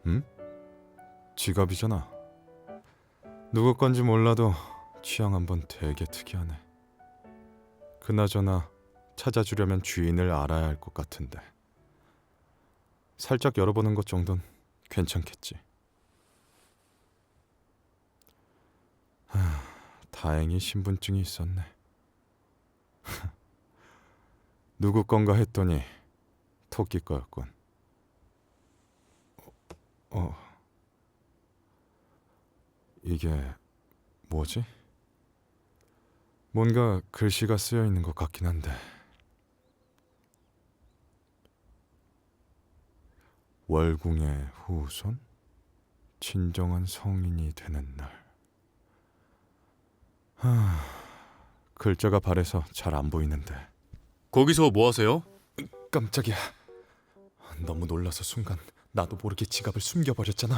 응? 지갑이잖아. 누구 건지 몰라도 취향 한번 되게 특이하네. 그나저나 찾아주려면 주인을 알아야 할 것 같은데. 살짝 열어보는 것 정도는 괜찮겠지. 다행히 신분증이 있었네. 누구 건가 했더니 토끼 거였군. 이게 뭐지? 뭔가 글씨가 쓰여 있는 것 같긴 한데. 월궁의 후손? 진정한 성인이 되는 날. 글자가 바래서 잘 안 보이는데. 거기서 뭐 하세요? 깜짝이야. 너무 놀라서 순간 나도 모르게 지갑을 숨겨버렸잖아.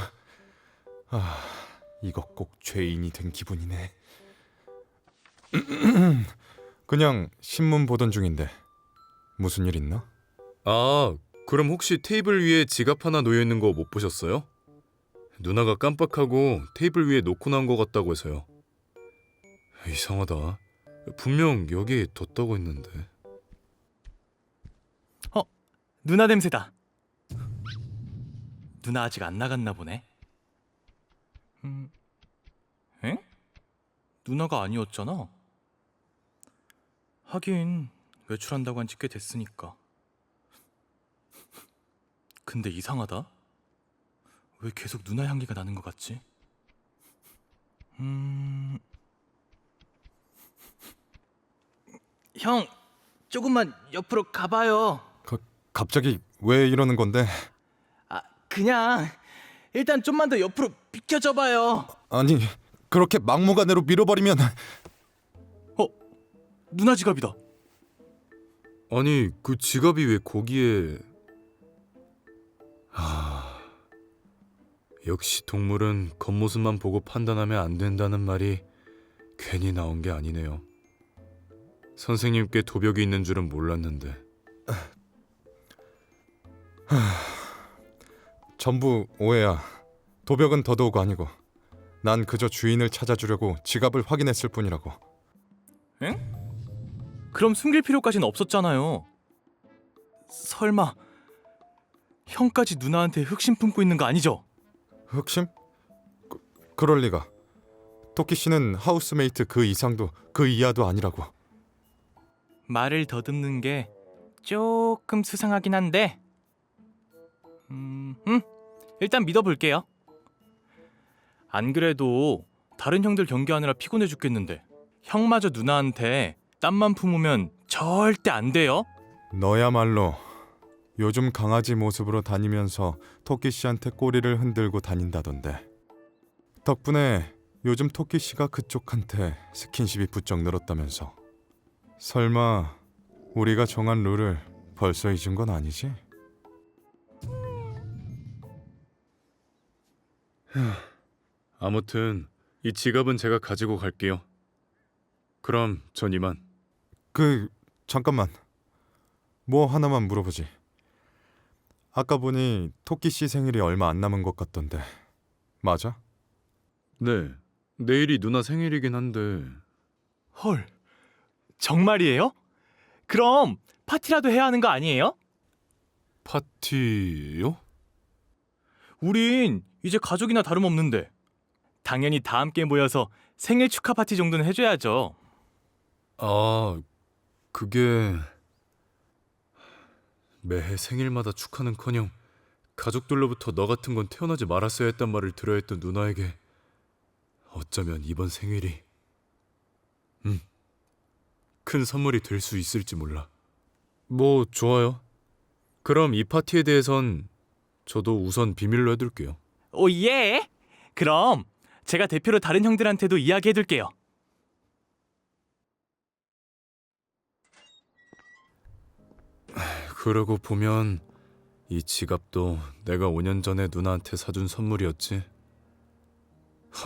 이거 꼭 죄인이 된 기분이네. 그냥 신문 보던 중인데 무슨 일 있나? 아, 그럼 혹시 테이블 위에 지갑 하나 놓여 있는 거 못 보셨어요? 누나가 깜빡하고 테이블 위에 놓고 나온 것 같다고 해서요. 이상하다. 분명 여기에 뒀다고 했는데. 누나 냄새다. 누나 아직 안 나갔나 보네. 엥? 누나가 아니었잖아. 하긴 외출한다고 한 지 꽤 됐으니까. 근데 이상하다. 왜 계속 누나 향기가 나는 것 같지? 형, 조금만 옆으로 가봐요. 갑자기 왜 이러는 건데? 그냥 일단 좀만 더 옆으로 비켜줘봐요. 아니, 그렇게 막무가내로 밀어버리면. 누나 지갑이다. 아니, 그 지갑이 왜 거기에... 역시 동물은 겉모습만 보고 판단하면 안 된다는 말이 괜히 나온 게 아니네요. 선생님께 도벽이 있는 줄은 몰랐는데. 전부 오해야. 도벽은 더더욱 아니고 난 그저 주인을 찾아주려고 지갑을 확인했을 뿐이라고. 엥? 그럼 숨길 필요까지는 없었잖아요. 설마 형까지 누나한테 흑심 품고 있는 거 아니죠? 흑심? 그럴 리가. 토끼 씨는 하우스메이트 그 이상도 그 이하도 아니라고. 말을 더듬는 게 조금 수상하긴 한데 일단 믿어볼게요. 안 그래도 다른 형들 경기하느라 피곤해 죽겠는데 형마저 누나한테 땀만 품으면 절대 안 돼요. 너야말로 요즘 강아지 모습으로 다니면서 토끼 씨한테 꼬리를 흔들고 다닌다던데. 덕분에 요즘 토끼 씨가 그쪽한테 스킨십이 부쩍 늘었다면서. 설마 우리가 정한 룰을 벌써 잊은 건 아니지? 아무튼 이 지갑은 제가 가지고 갈게요. 그럼 전 이만. 잠깐만. 뭐 하나만 물어보지. 아까 보니 토끼 씨 생일이 얼마 안 남은 것 같던데. 맞아? 네, 내일이 누나 생일이긴 한데. 헐, 정말이에요? 그럼 파티라도 해야 하는 거 아니에요? 파티요? 우린 이제 가족이나 다름없는데 당연히 다 함께 모여서 생일 축하 파티 정도는 해줘야죠. 아, 그게... 매해 생일마다 축하는커녕 가족들로부터 너 같은 건 태어나지 말았어야 했단 말을 들어야 했던 누나에게 어쩌면 이번 생일이 큰 선물이 될 수 있을지 몰라. 뭐 좋아요. 그럼 이 파티에 대해선 저도 우선 비밀로 해둘게요. 오 예! 그럼 제가 대표로 다른 형들한테도 이야기해둘게요. 그러고 보면 이 지갑도 내가 5년 전에 누나한테 사준 선물이었지.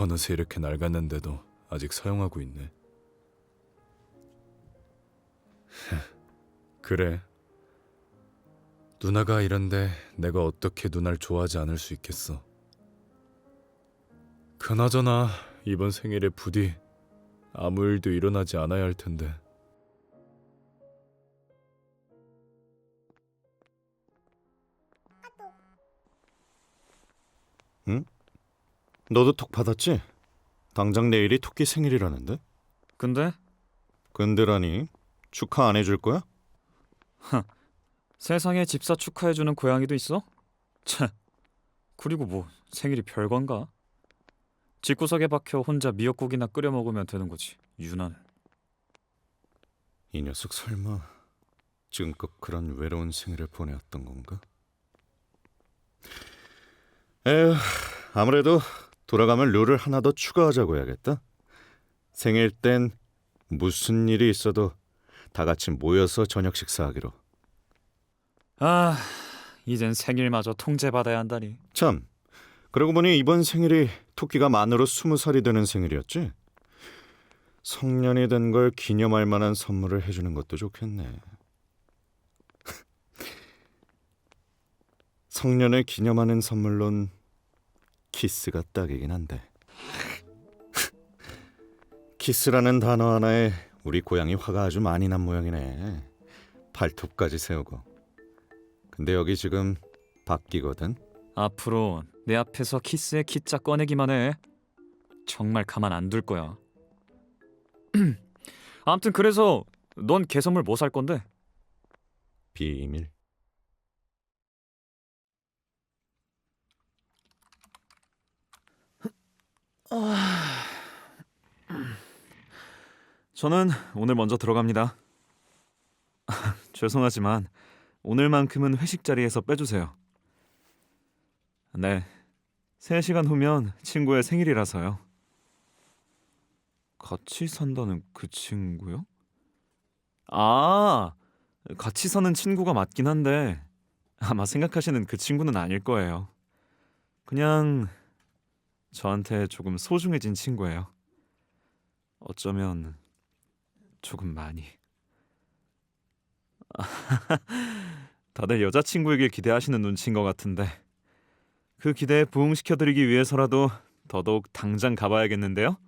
어느새 이렇게 낡았는데도 아직 사용하고 있네. 그래. 누나가 이런데 내가 어떻게 누나를 좋아하지 않을 수 있겠어. 그나저나 이번 생일에 부디 아무 일도 일어나지 않아야 할 텐데. 너도 톡 받았지? 당장 내일이 토끼 생일이라는데? 근데 근데라니 축하 안 해줄 거야? 세상에 집사 축하해주는 고양이도 있어? 참. 그리고 뭐 생일이 별건가? 집구석에 박혀 혼자 미역국이나 끓여 먹으면 되는 거지. 유난. 이 녀석 설마 지금껏 그런 외로운 생일을 보내왔던 건가? 에휴, 아무래도 돌아가면 룰을 하나 더 추가하자고 해야겠다. 생일 땐 무슨 일이 있어도 다 같이 모여서 저녁 식사하기로. 아, 이젠 생일마저 통제받아야 한다니. 참, 그러고 보니 이번 생일이 토끼가 만으로 20살이 되는 생일이었지? 성년이 된 걸 기념할 만한 선물을 해주는 것도 좋겠네. 성년을 기념하는 선물론 키스가 딱이긴 한데. 키스라는 단어 하나에 우리 고양이 화가 아주 많이 난 모양이네. 발톱까지 세우고. 근데 여기 지금 바뀌거든. 앞으로 내 앞에서 키스의 키자 꺼내기만 해. 정말 가만 안 둘 거야. 아무튼 그래서 넌 개선물 뭐 살 건데? 비밀. 저는 오늘 먼저 들어갑니다. 죄송하지만 오늘만큼은 회식 자리에서 빼주세요. 네, 3시간 후면 친구의 생일이라서요. 같이 산다는 그 친구요? 아, 같이 사는 친구가 맞긴 한데 아마 생각하시는 그 친구는 아닐 거예요. 그냥 저한테 조금 소중해진 친구예요. 어쩌면 조금 많이. 다들 여자친구에게 기대하시는 눈치인 것 같은데 그 기대에 부응시켜드리기 위해서라도 더더욱 당장 가봐야겠는데요?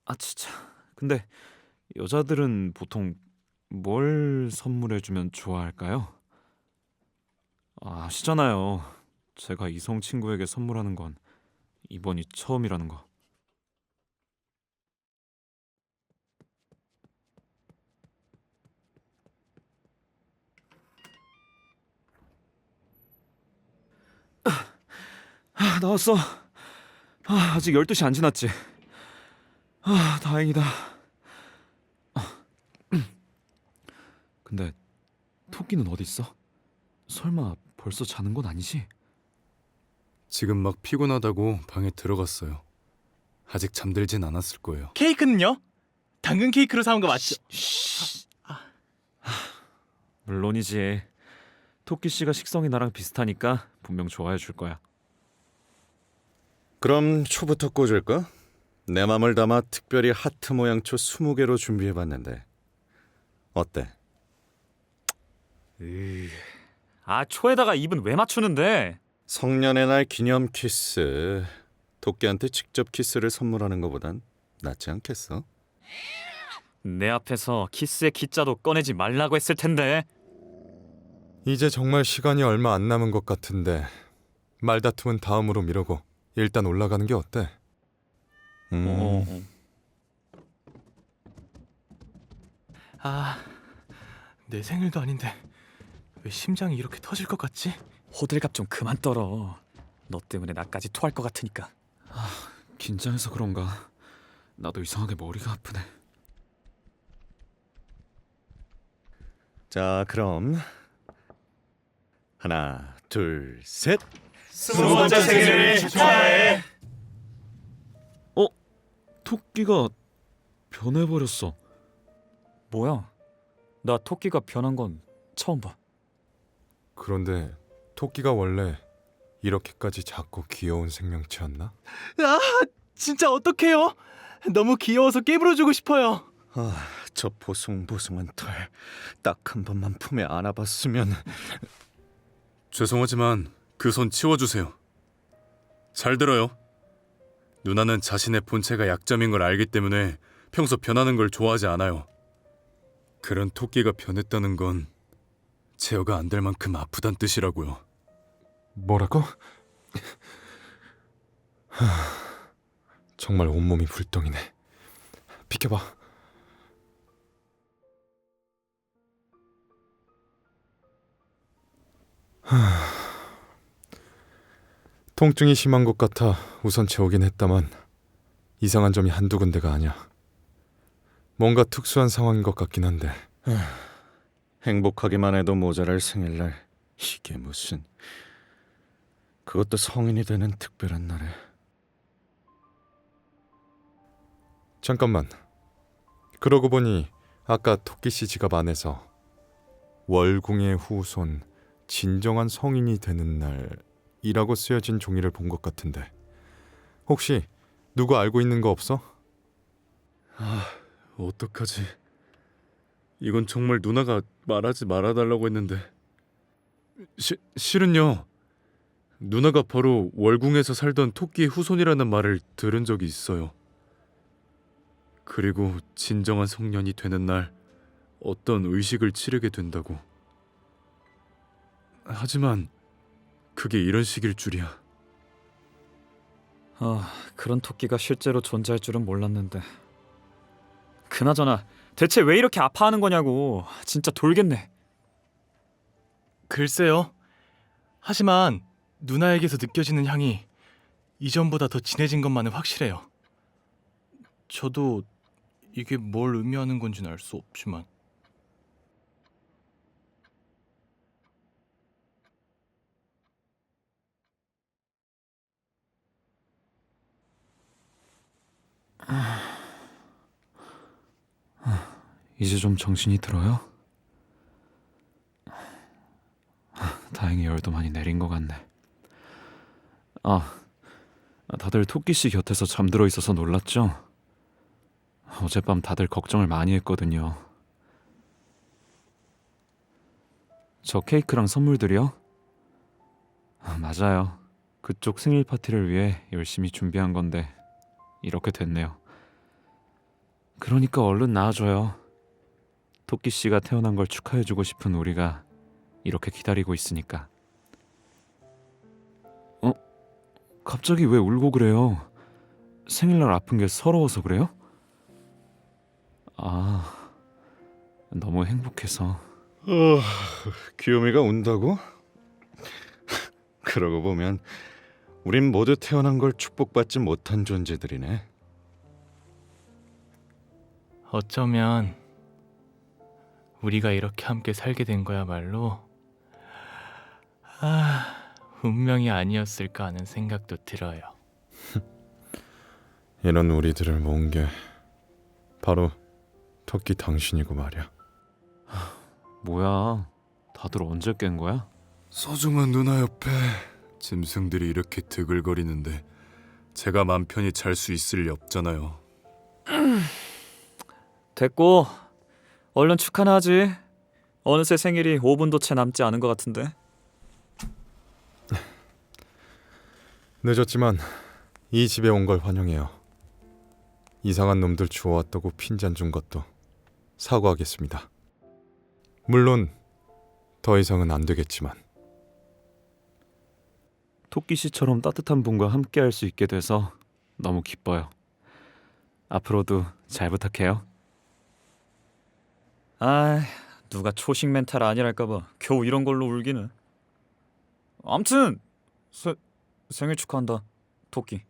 아 진짜 근데 여자들은 보통 뭘 선물해주면 좋아할까요? 아시잖아요, 제가 이성 친구에게 선물하는 건 이번이 처음이라는 거. 나왔어. 아직 12시 안 지났지. 다행이다. 근데 토끼는 어디 있어? 설마 벌써 자는 건 아니지? 지금 막 피곤하다고 방에 들어갔어요. 아직 잠들진 않았을 거예요. 케이크는요? 당근 케이크로 사온 거 맞죠? 물론이지. 토끼 씨가 식성이 나랑 비슷하니까 분명 좋아해 줄 거야. 그럼 초부터 꽂을까? 내 맘을 담아 특별히 하트 모양 초 20개로 준비해봤는데 어때? 아, 초에다가 입은 왜 맞추는데? 성년의 날 기념 키스. 토끼한테 직접 키스를 선물하는 것보단 낫지 않겠어? 내 앞에서 키스의 키자도 꺼내지 말라고 했을 텐데. 이제 정말 시간이 얼마 안 남은 것 같은데 말다툼은 다음으로 미루고 일단 올라가는 게 어때? 아, 내 생일도 아닌데 왜 심장이 이렇게 터질 것 같지? 호들갑 좀 그만 떨어. 너 때문에 나까지 토할 것 같으니까. 긴장해서 그런가? 나도 이상하게 머리가 아프네. 자, 그럼 하나, 둘, 셋. 20번째 생일을 축하해. 토끼가 변해버렸어. 뭐야? 나 토끼가 변한 건 처음 봐. 그런데 토끼가 원래 이렇게까지 작고 귀여운 생명체였나? 아, 진짜 어떡해요? 너무 귀여워서 깨물어주고 싶어요. 저 보송보송한 털 딱 한 번만 품에 안아봤으면. 죄송하지만 그 손 치워주세요. 잘 들어요. 누나는 자신의 본체가 약점인 걸 알기 때문에 평소 변하는 걸 좋아하지 않아요. 그런 토끼가 변했다는 건 제어가 안 될 만큼 아프단 뜻이라고요. 뭐라고? 정말 온몸이 불덩이네. 비켜봐. 통증이 심한 것 같아 우선 재우긴 했다만 이상한 점이 한두 군데가 아니야. 뭔가 특수한 상황인 것 같긴 한데. 행복하기만 해도 모자랄 생일날 이게 무슨 그것도 성인이 되는 특별한 날에. 잠깐만. 그러고 보니 아까 토끼씨 지갑 안에서 월궁의 후손 진정한 성인이 되는 날이라고 쓰여진 종이를 본 것 같은데 혹시 누구 알고 있는 거 없어? 어떡하지? 이건 정말 누나가 말하지 말아달라고 했는데 실은요. 누나가 바로 월궁에서 살던 토끼의 후손이라는 말을 들은 적이 있어요. 그리고 진정한 성년이 되는 날 어떤 의식을 치르게 된다고. 하지만 그게 이런 식일 줄이야. 그런 토끼가 실제로 존재할 줄은 몰랐는데. 그나저나 대체 왜 이렇게 아파하는 거냐고. 진짜 돌겠네. 글쎄요. 하지만 누나에게서 느껴지는 향이 이전보다 더 진해진 것만은 확실해요. 저도 이게 뭘 의미하는 건지는 알 수 없지만. 이제 좀 정신이 들어요? 다행히 열도 많이 내린 것 같네. 다들 토끼씨 곁에서 잠들어 있어서 놀랐죠? 어젯밤 다들 걱정을 많이 했거든요. 저 케이크랑 선물들이요? 맞아요. 그쪽 생일 파티를 위해 열심히 준비한 건데 이렇게 됐네요. 그러니까 얼른 나와줘요. 토끼씨가 태어난 걸 축하해주고 싶은 우리가 이렇게 기다리고 있으니까. 갑자기 왜 울고 그래요? 생일날 아픈 게 서러워서 그래요? 너무 행복해서. 귀요미가 운다고? 그러고 보면 우린 모두 태어난 걸 축복받지 못한 존재들이네. 어쩌면 우리가 이렇게 함께 살게 된 거야말로 운명이 아니었을까 하는 생각도 들어요. 이런 우리들을 모은 게 바로 토끼 당신이고 말이야. 뭐야, 다들 언제 깬 거야? 소중한 누나 옆에 짐승들이 이렇게 드글거리는데 제가 맘 편히 잘 수 있을 리 없잖아요. 됐고 얼른 축하나 하지. 어느새 생일이 5분도 채 남지 않은 것 같은데. 늦었지만 이 집에 온 걸 환영해요. 이상한 놈들 주워왔다고 핀잔 준 것도 사과하겠습니다. 물론 더 이상은 안 되겠지만. 토끼씨처럼 따뜻한 분과 함께 할 수 있게 돼서 너무 기뻐요. 앞으로도 잘 부탁해요. 누가 초식 멘탈 아니랄까봐 겨우 이런 걸로 울기는. 암튼 생일 축하한다, 토끼.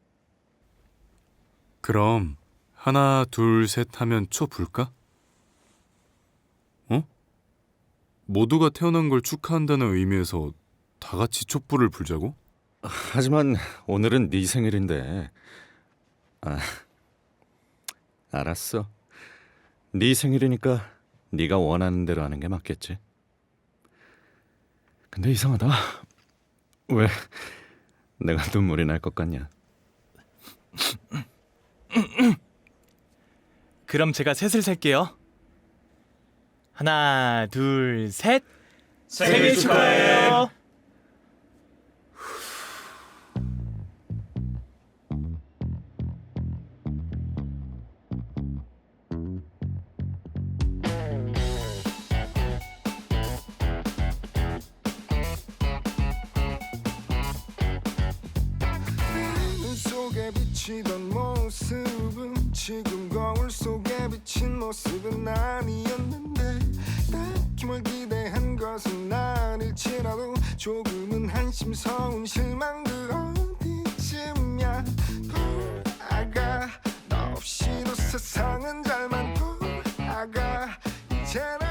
그럼 하나 둘 셋 하면 초 불까? 모두가 태어난 걸 축하한다는 의미에서 다 같이 촛불을 불자고? 하지만 오늘은 네 생일인데. 알았어. 네 생일이니까 네가 원하는 대로 하는 게 맞겠지. 근데 이상하다. 왜 내가 눈물이 날 것 같냐? 그럼 제가 셋을 셀게요. 하나, 둘, 셋. 생일 축하해요. 훔치던 모습은 지금 거울 속에 비친 모습은 아니었는데 딱히 뭘 기대한 것은 아닐지라도 조금은 한심서운 실망 그 어디쯤이야 돌아가 너 없이도 세상은 잘만 돌아가 이제는